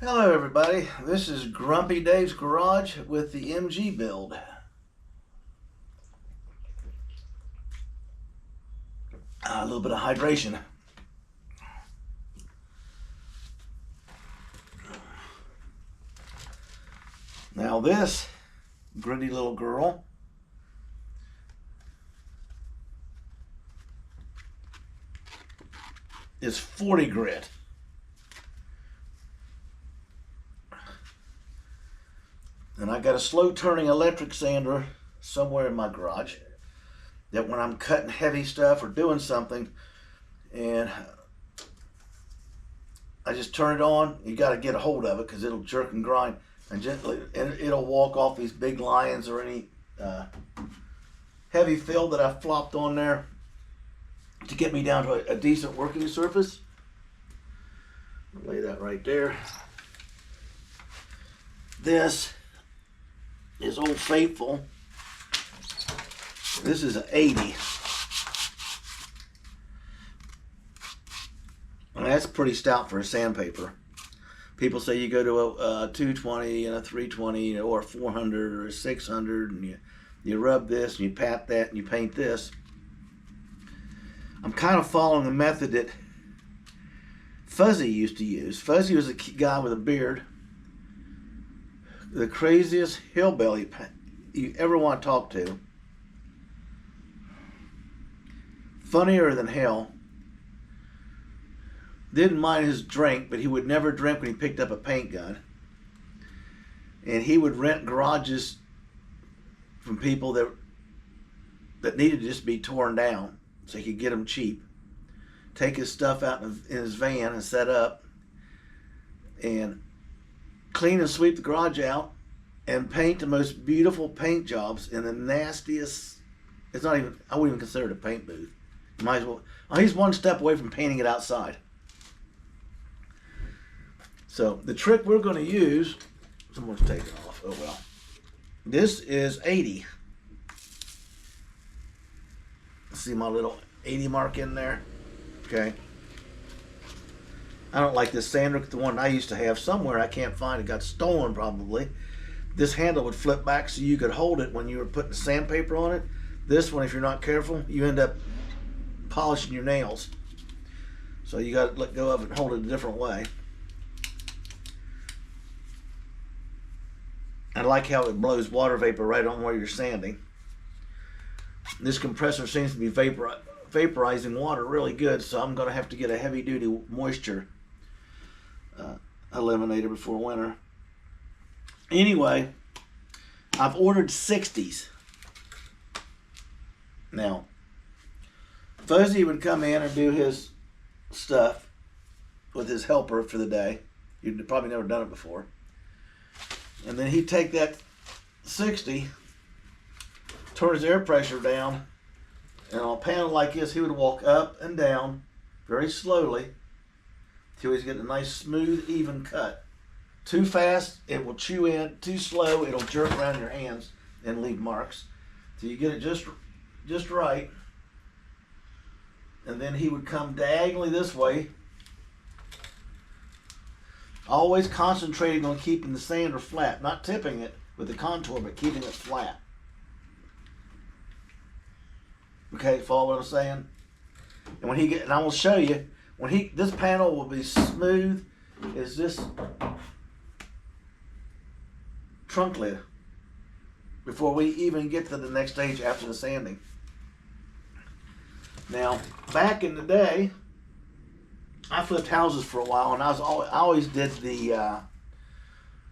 Hello everybody, this is Grumpy Dave's Garage with the MG build. A little bit of hydration. Now this gritty little girl is 40 grit. And I got a slow turning electric sander somewhere in my garage that when I'm cutting heavy stuff or doing something and I just turn it on, you got to get a hold of it because it'll jerk and grind and gently, and it'll walk off these big lines or any heavy fill that I flopped on there to get me down to a decent working surface. I'll lay that right there. This is Old Faithful. This is an 80. And that's pretty stout for a sandpaper. People say you go to a 220 and a 320 or a 400 or a 600 and you rub this and you pat that and you paint this. I'm kind of following the method that Fuzzy used to use. Fuzzy was a guy with a beard, the craziest hillbilly you ever want to talk to. Funnier than hell. Didn't mind his drink, but he would never drink when he picked up a paint gun. And he would rent garages from people that needed to just be torn down so he could get them cheap. Take his stuff out in his van and set up and clean and sweep the garage out and paint the most beautiful paint jobs in the nastiest. It's not even, I wouldn't even consider it a paint booth. You might as well, he's one step away from painting it outside. So the trick we're going to use, someone's taken off, oh well. This is 80. See my little 80 mark in there? Okay. I don't like this sander, the one I used to have somewhere. I can't find it. Got stolen probably. This handle would flip back so you could hold it when you were putting sandpaper on it. This one, if you're not careful, you end up polishing your nails. So you got to let go of it and hold it a different way. I like how it blows water vapor right on where you're sanding. This compressor seems to be vaporizing water really good, so I'm going to have to get a heavy-duty moisture eliminator before winter. Anyway, I've ordered 60s. Now, Fuzzy would come in and do his stuff with his helper for the day. You'd probably never done it before. And then he'd take that 60, turn his air pressure down, and on a panel like this, he would walk up and down very slowly till he's getting a nice, smooth, even cut. Too fast, it will chew in. Too slow, it'll jerk around your hands and leave marks. So you get it just right. And then he would come diagonally this way, always concentrating on keeping the sander flat, not tipping it with the contour, but keeping it flat. Okay, follow what I'm saying? And when and I will show you, this panel will be smooth as this trunk lid before we even get to the next stage after the sanding. Now, back in the day, I flipped houses for a while, and I always did the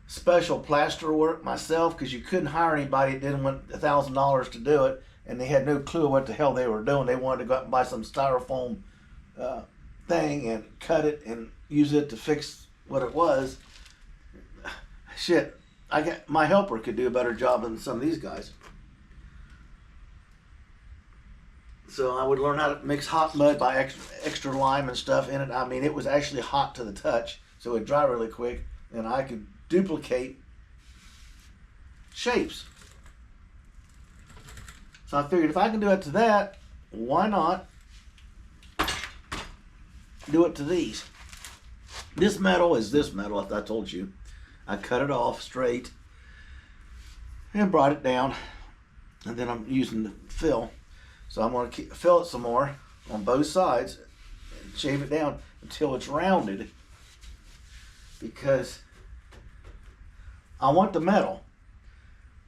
special plaster work myself because you couldn't hire anybody that didn't want $1,000 to do it, and they had no clue what the hell they were doing. They wanted to go out and buy some styrofoam thing and cut it and use it to fix what it was. Shit, my helper could do a better job than some of these guys. So I would learn how to mix hot mud by extra lime and stuff in it. I mean, it was actually hot to the touch, so it would dry really quick, and I could duplicate shapes. So I figured if I can do it to that, why not do it to these? This metal is this metal, as I told you. I cut it off straight and brought it down, and then I'm using the fill. So I'm going to fill it some more on both sides and shave it down until it's rounded, because I want the metal.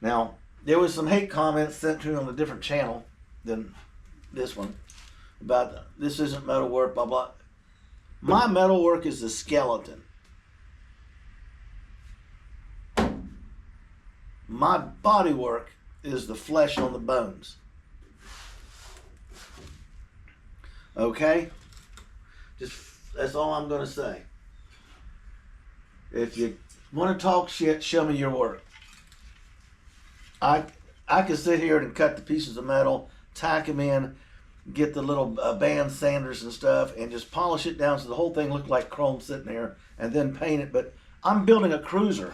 Now, there was some hate comments sent to me on a different channel than this one about this isn't metal work, blah, blah. My metal work is the skeleton. My body work is the flesh on the bones. Okay? Just, that's all I'm going to say. If you want to talk shit, show me your work. I can sit here and cut the pieces of metal, tack them in, get the little band sanders and stuff, and just polish it down so the whole thing looked like chrome sitting there, and then paint it. But I'm building a cruiser,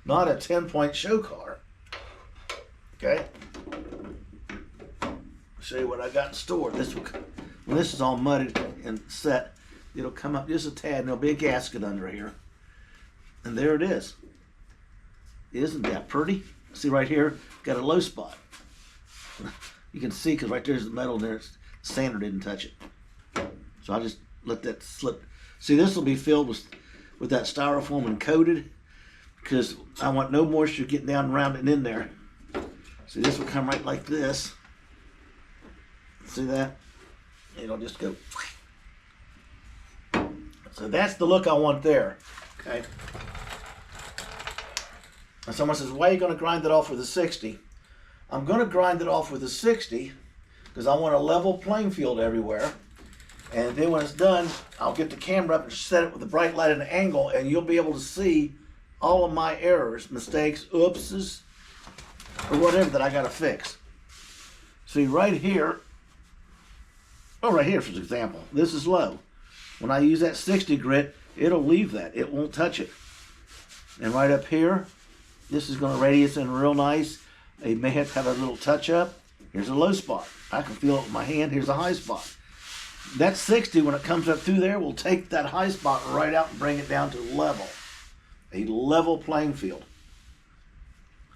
not a 10-point show car. Okay? I'll show you what I got in store. When this is all mudded and set, it'll come up just a tad, and there'll be a gasket under here. And there it is. Isn't that pretty? See right here, got a low spot. You can see because right there's the metal there. The sander didn't touch it. So I just let that slip. See, this will be filled with that styrofoam and coated, because I want no moisture getting down around and in there. See, this will come right like this. See that? It'll just go. So that's the look I want there. Okay. And someone says, why are you going to grind it off with a 60? I'm going to grind it off with a 60 because I want a level playing field everywhere. And then when it's done, I'll get the camera up and set it with a bright light and an angle, and you'll be able to see all of my errors, mistakes, oopses, or whatever that I got to fix. See right here, right here for example, this is low. When I use that 60 grit, it'll leave that. It won't touch it. And right up here, this is going to radius in real nice. You may have to have a little touch up. Here's a low spot. I can feel it with my hand. Here's a high spot. That 60, when it comes up through there, will take that high spot right out and bring it down to level. A level playing field.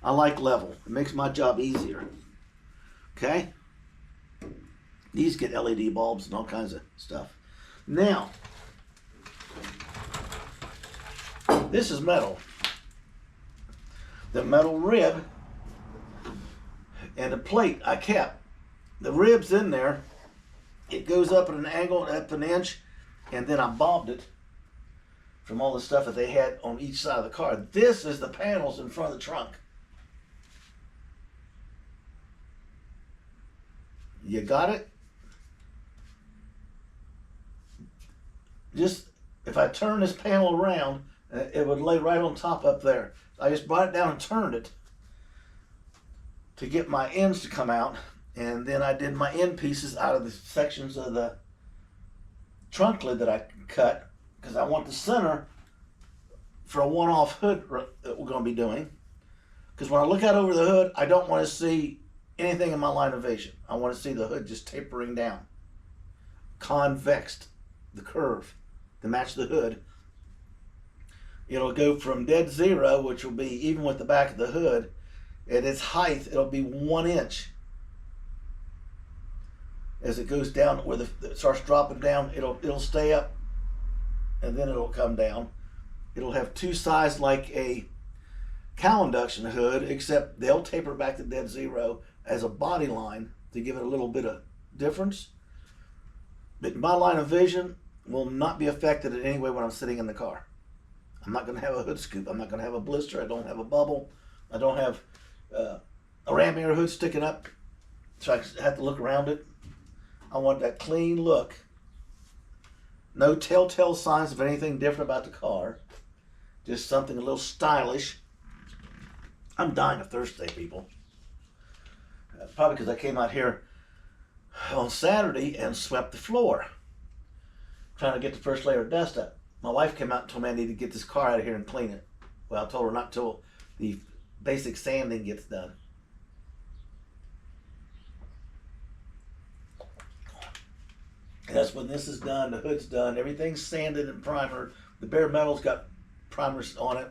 I like level. It makes my job easier. Okay? These get LED bulbs and all kinds of stuff. Now, this is metal. The metal rib and the plate I kept. The rib's in there. It goes up at an angle, up an inch, and then I bobbed it from all the stuff that they had on each side of the car. This is the panels in front of the trunk. You got it? Just, if I turn this panel around, it would lay right on top up there. I just brought it down and turned it to get my ends to come out, and then I did my end pieces out of the sections of the trunk lid that I cut, because I want the center for a one-off hood that we're going to be doing. Because when I look out over the hood, I don't want to see anything in my line of vision. I want to see the hood just tapering down, convexed, the curve to match the hood. It'll go from dead zero, which will be even with the back of the hood. At its height, it'll be 1 inch. As it goes down, where it starts dropping down, it'll stay up, and then it'll come down. It'll have two sides like a cowl induction hood, except they'll taper back to dead zero as a body line to give it a little bit of difference. But my line of vision will not be affected in any way when I'm sitting in the car. I'm not going to have a hood scoop. I'm not going to have a blister. I don't have a bubble. I don't have a ram air hood sticking up, so I have to look around it. I want that clean look. No telltale signs of anything different about the car. Just something a little stylish. I'm dying of thirst today, people. Probably because I came out here on Saturday and swept the floor, trying to get the first layer of dust up. My wife came out and told me I need to get this car out of here and clean it. Well, I told her not till the basic sanding gets done. That's when this is done, the hood's done, everything's sanded and primered. The bare metal's got primers on it.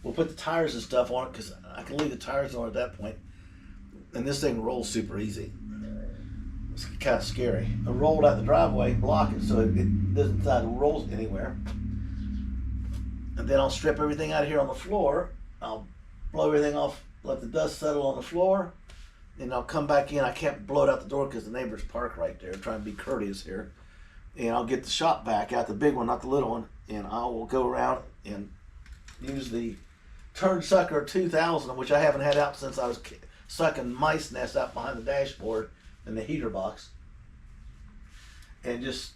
We'll put the tires and stuff on it because I can leave the tires on at that point. And this thing rolls super easy. It's kind of scary. I rolled out the driveway, block it so it doesn't decide to roll anywhere. And then I'll strip everything out here on the floor. I'll blow everything off, let the dust settle on the floor. And I'll come back in. I can't blow it out the door because the neighbors park right there. Trying to be courteous here. And I'll get the shop vac out, the big one, not the little one. And I will go around and use the Turd Sucker 2000, which I haven't had out since I was sucking mice nests out behind the dashboard in the heater box. And just,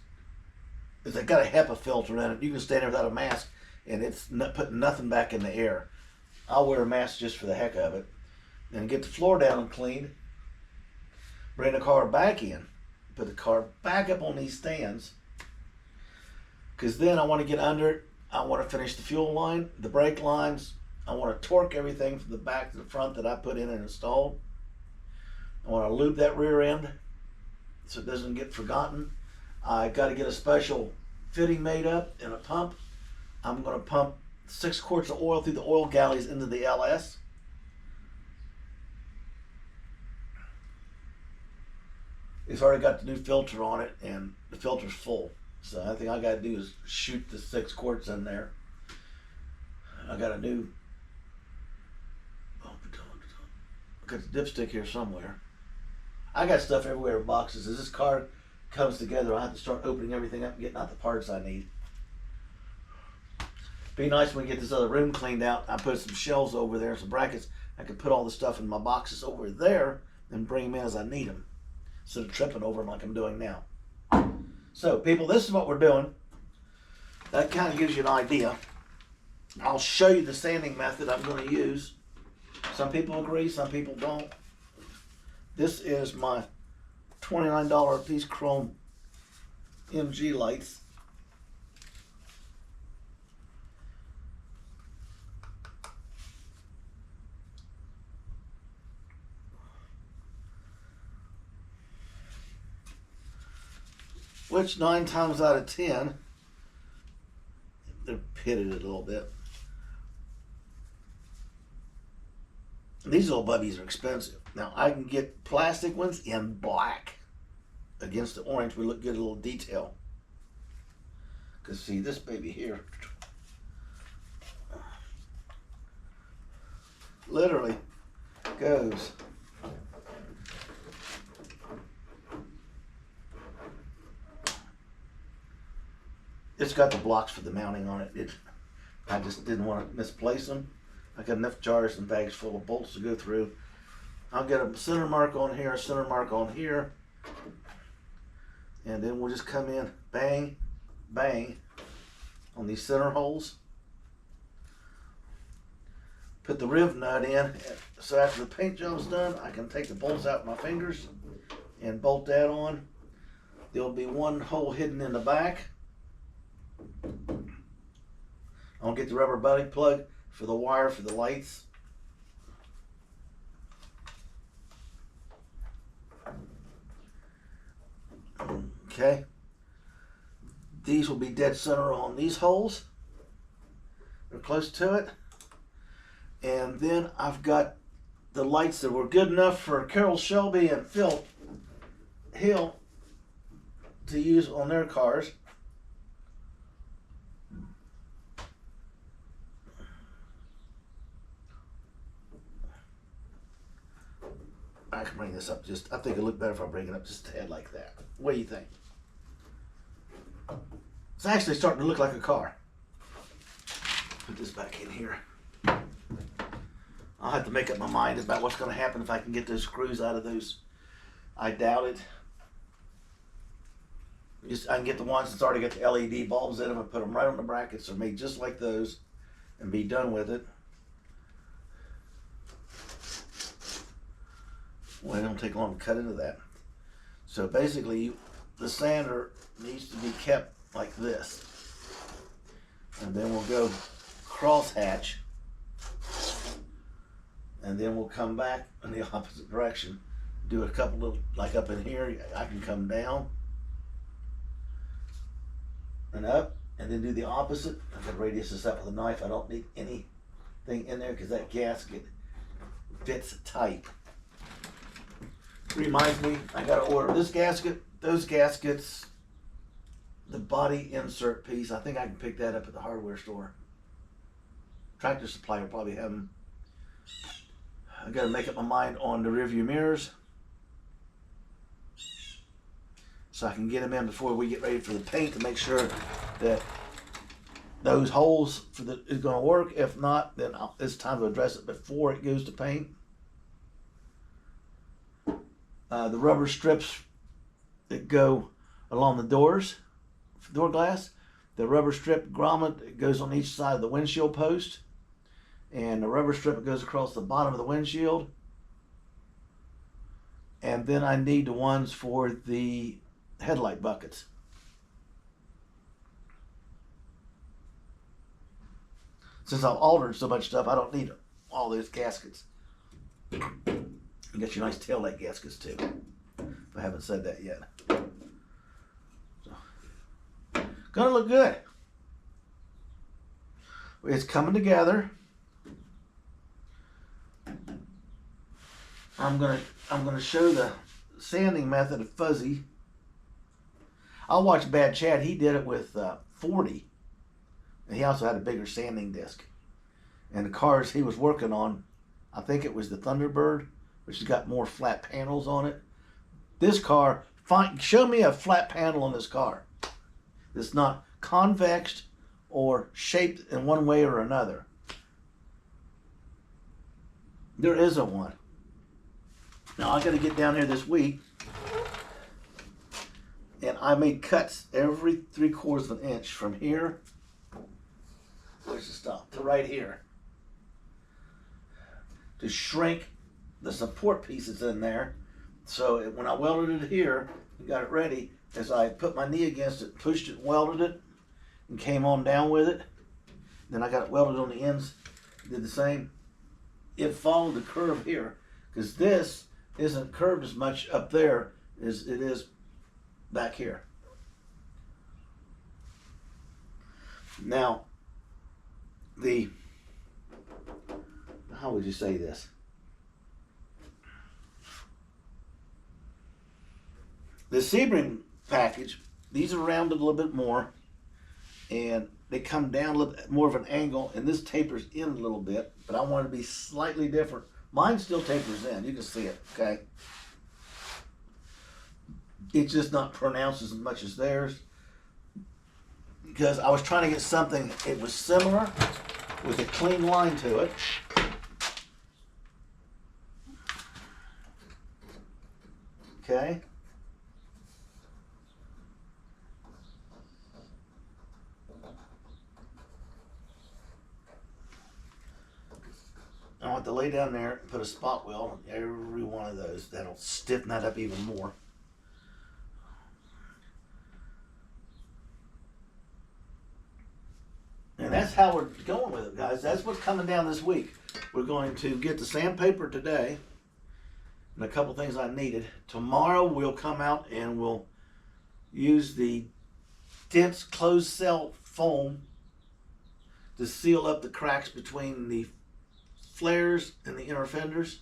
it's got a HEPA filter in it. You can stand there without a mask and it's not putting nothing back in the air. I'll wear a mask just for the heck of it. And get the floor down and cleaned. Bring the car back in. Put the car back up on these stands. Because then I want to get under it. I want to finish the fuel line, the brake lines. I want to torque everything from the back to the front that I put in and installed. I want to lube that rear end so it doesn't get forgotten. I got to get a special fitting made up and a pump. I'm going to pump 6 quarts of oil through the oil galleys into the LS. It's already got the new filter on it and the filter's full. So I think I got to do is shoot the 6 quarts in there. I got a new, I got the dipstick here somewhere. I got stuff everywhere in boxes. As this car comes together, I have to start opening everything up and getting out the parts I need. Be nice when we get this other room cleaned out. I put some shelves over there, some brackets. I can put all the stuff in my boxes over there and bring them in as I need them, instead of tripping over them like I'm doing now. So people, this is what we're doing. That kind of gives you an idea. I'll show you the sanding method I'm going to use. Some people agree, some people don't. This is my $29 piece chrome MG lights. Which 9 times out of 10, they're pitted a little bit. These little bubbies are expensive. Now I can get plastic ones in black against the orange. We look good, a little detail. Cause see this baby here, literally goes. It's got the blocks for the mounting on it. I just didn't want to misplace them. I got enough jars and bags full of bolts to go through. I'll get a center mark on here, a center mark on here. And then we'll just come in, bang, bang, on these center holes. Put the riv nut in. So after the paint job's done, I can take the bolts out with my fingers and bolt that on. There'll be one hole hidden in the back. I'll get the rubber buddy plug for the wire for the lights. Okay. These will be dead center on these holes. They're close to it. And then I've got the lights that were good enough for Carol Shelby and Phil Hill to use on their cars. I can bring this up just, I think it'll look better if I bring it up just a tad like that. What do you think? It's actually starting to look like a car. Put this back in here. I'll have to make up my mind about what's going to happen if I can get those screws out of those. I doubt it. I can get the ones that's already got the LED bulbs in them and put them right on the brackets. They're made just like those and be done with it. Well, it don't take long to cut into that. So basically, the sander needs to be kept like this. And then we'll go cross hatch. And then we'll come back in the opposite direction. Do a couple little, like up in here, I can come down and up, and then do the opposite. I can radius this up with a knife. I don't need anything in there because that gasket fits tight. Reminds me, I gotta order this gasket, those gaskets, the body insert piece. I think I can pick that up at the hardware store. Tractor Supply will probably have them. I gotta make up my mind on the rearview mirrors, so I can get them in before we get ready for the paint to make sure that those holes is going to work. If not, then it's time to address it before it goes to paint. The rubber strips that go along the doors, door glass, the rubber strip grommet that goes on each side of the windshield post, and the rubber strip that goes across the bottom of the windshield. And then I need the ones for the headlight buckets. Since I've altered so much stuff, I don't need all those gaskets. You got your nice taillight gaskets too, if I haven't said that yet. So, gonna look good. It's coming together. I'm gonna show the sanding method of fuzzy. I watched Bad Chad. He did it with 40, and he also had a bigger sanding disc. And the cars he was working on, I think it was the Thunderbird, which has got more flat panels on it. This car, show me a flat panel on this car that's not convex or shaped in one way or another. There isn't one. Now I got to get down there this week, and I made cuts every 3/4 of an inch from here, where's the stop, to right here, to shrink the support pieces in there. So when I welded it here and got it ready, as I put my knee against it, pushed it, welded it, and came on down with it, then I got it welded on the ends, did the same. It followed the curve here, because this isn't curved as much up there as it is back here. Now, how would you say this? The Sebring package, these are rounded a little bit more, and they come down a little bit more of an angle, and this tapers in a little bit, but I want it to be slightly different. Mine still tapers in, you can see it, okay? It's just not pronounced as much as theirs, because I was trying to get something, it was similar, with a clean line to it. Okay? I want to lay down there and put a spot weld on every one of those. That'll stiffen that up even more. And that's how we're going with it, guys. That's what's coming down this week. We're going to get the sandpaper today and a couple things I needed. Tomorrow we'll come out and we'll use the dense closed cell foam to seal up the cracks between the flares and the inner fenders.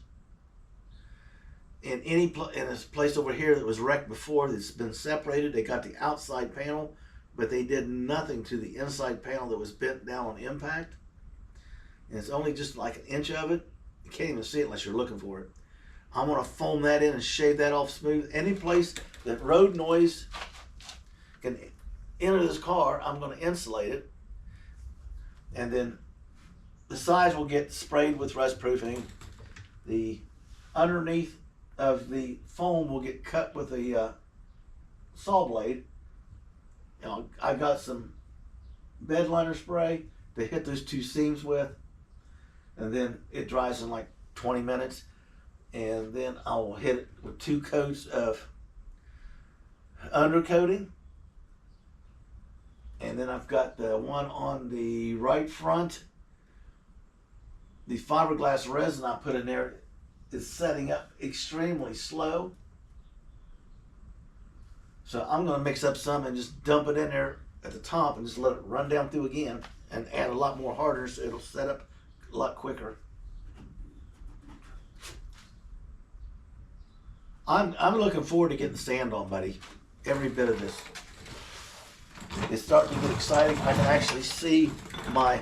In this place over here that was wrecked before, that's been separated, they got the outside panel, but they did nothing to the inside panel that was bent down on impact. And it's only just like an inch of it. You can't even see it unless you're looking for it. I'm gonna foam that in and shave that off smooth. Any place that road noise can enter this car, I'm gonna insulate it. And then the sides will get sprayed with rust proofing. The underneath of the foam will get cut with a saw blade. You know, I got some bed liner spray to hit those two seams with, and then it dries in like 20 minutes. And then I will hit it with 2 coats of undercoating. And then I've got the one on the right front. The fiberglass resin I put in there is setting up extremely slow. So I'm going to mix up some and just dump it in there at the top and just let it run down through again and add a lot more harder so it'll set up a lot quicker. I'm looking forward to getting the sand on, buddy. Every bit of this. It's starting to get exciting. I can actually see my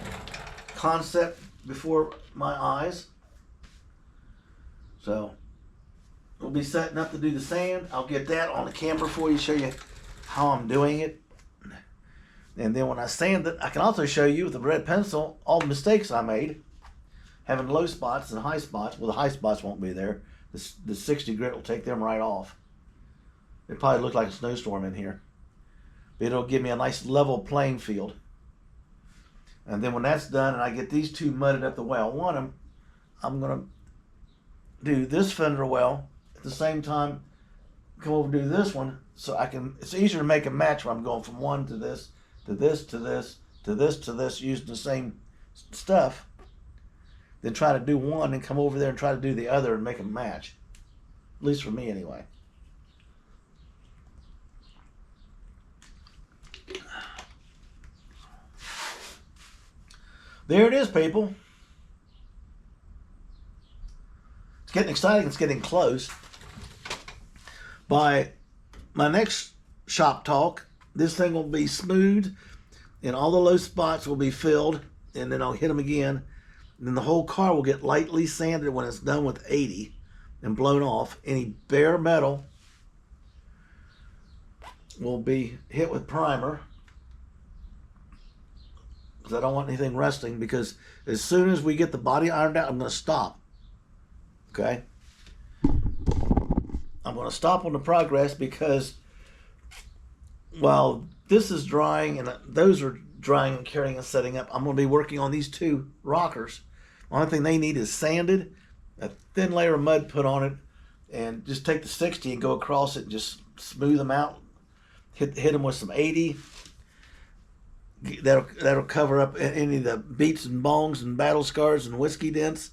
concept before my eyes. So we'll be setting up to do the sand. I'll get that on the camera for you, show you how I'm doing it. And then when I sand it, I can also show you with the red pencil all the mistakes I made. Having low spots and high spots. Well, the high spots won't be there. The 60 grit will take them right off. It probably look like a snowstorm in here. But it'll give me a nice level playing field. And then when that's done and I get these two mudded up the way I want them, I'm going to do this fender well. At the same time, come over and do this one so I can, it's easier to make a match when I'm going from one to this, to this, to this, to this, to this, using the same stuff. Then try to do one and come over there and try to do the other and make them match. At least for me anyway. There it is, people. It's getting exciting. It's getting close. By my next shop talk, this thing will be smooth and all the low spots will be filled, and then I'll hit them again. And then the whole car will get lightly sanded when it's done with 80 and blown off. Any bare metal will be hit with primer, because I don't want anything rusting, because as soon as we get the body ironed out, I'm going to stop. Okay? I'm going to stop on the progress because while this is drying and those are drying and carrying and setting up, I'm going to be working on these two rockers. The only thing they need is sanded, a thin layer of mud put on it, and just take the 60 and go across it and just smooth them out. Hit them with some 80. That'll cover up any of the beats and bongs and battle scars and whiskey dents,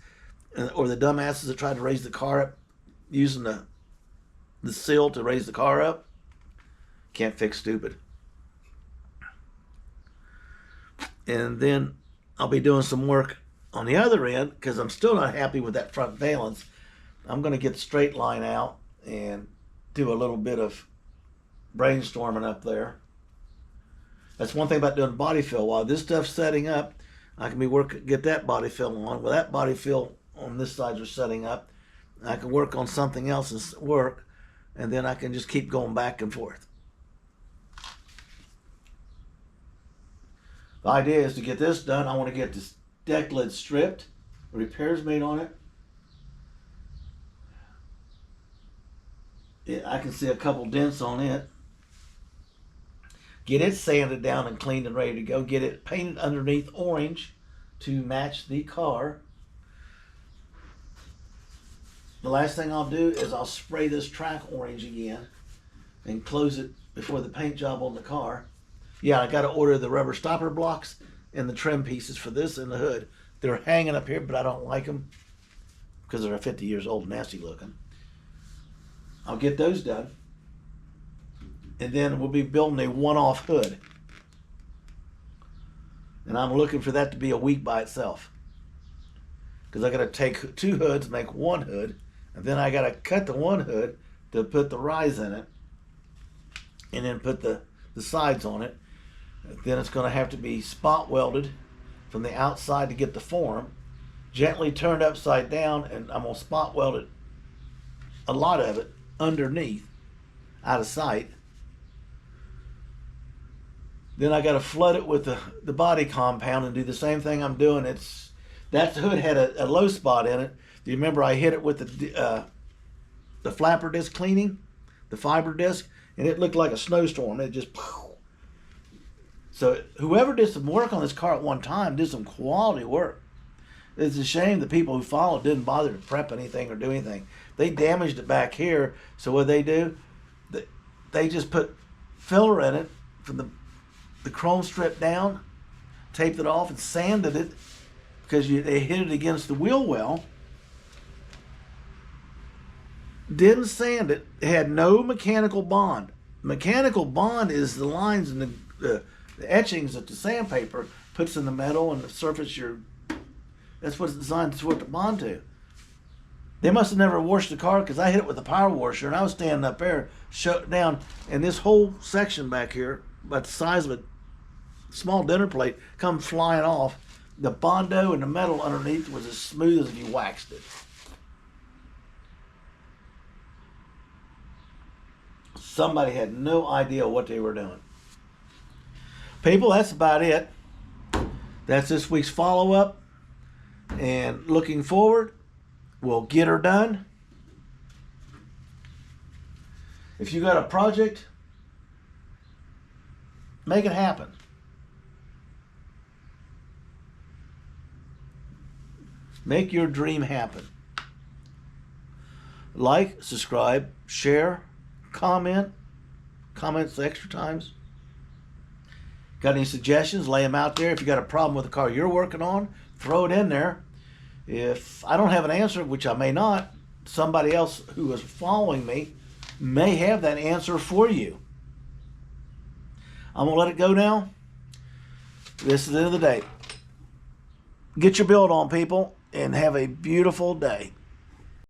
or the dumbasses that tried to raise the car up using the sill to raise the car up. Can't fix stupid. And then I'll be doing some work on the other end, because I'm still not happy with that front valance. I'm going to get the straight line out and do a little bit of brainstorming up there. That's one thing about doing body fill. While this stuff's setting up, I can get that body fill on. Well, that body fill on this side is setting up, I can work on something else and work, and then I can just keep going back and forth. The idea is to get this done. I want to get this deck lid stripped, repairs made on it. I can see a couple dents on it. Get it sanded down and cleaned and ready to go. Get it painted underneath orange to match the car. The last thing I'll do is I'll spray this track orange again and close it before the paint job on the car. Yeah, I got to order the rubber stopper blocks and the trim pieces for this and the hood. They're hanging up here, but I don't like them because they're 50 years old, nasty looking. I'll get those done. And then we'll be building a one-off hood. And I'm looking for that to be a week by itself, because I got to take two hoods, make one hood, and then I got to cut the one hood to put the rise in it, and then put the sides on it. Then it's going to have to be spot welded from the outside to get the form, gently turned upside down, and I'm going to spot weld it, a lot of it, underneath, out of sight. Then I got to flood it with the body compound and do the same thing I'm doing. That hood had a low spot in it. Do you remember I hit it with the flapper disc cleaning, the fiber disc, and it looked like a snowstorm. It just, so whoever did some work on this car at one time did some quality work. It's a shame the people who followed didn't bother to prep anything or do anything. They damaged it back here. So what they do, they just put filler in it from the chrome strip down, taped it off and sanded it, because they hit it against the wheel well. Didn't sand it. It had no mechanical bond. Mechanical bond is the lines in The etchings that the sandpaper puts in the metal and the surface that's what it's designed for it to bond to. They must have never washed the car because I hit it with a power washer and I was standing up there, shut down, and this whole section back here, about the size of a small dinner plate, come flying off. The Bondo and the metal underneath was as smooth as if you waxed it. Somebody had no idea what they were doing. People, that's about it. That's this week's follow-up. And looking forward, we'll get her done. If you got a project, make it happen. Make your dream happen. Like, subscribe, share, comment. Comments extra times. Got any suggestions? Lay them out there. If you got a problem with the car you're working on, throw it in there. If I don't have an answer, which I may not, somebody else who is following me may have that answer for you. I'm going to let it go now. This is the end of the day. Get your build on, people, and have a beautiful day.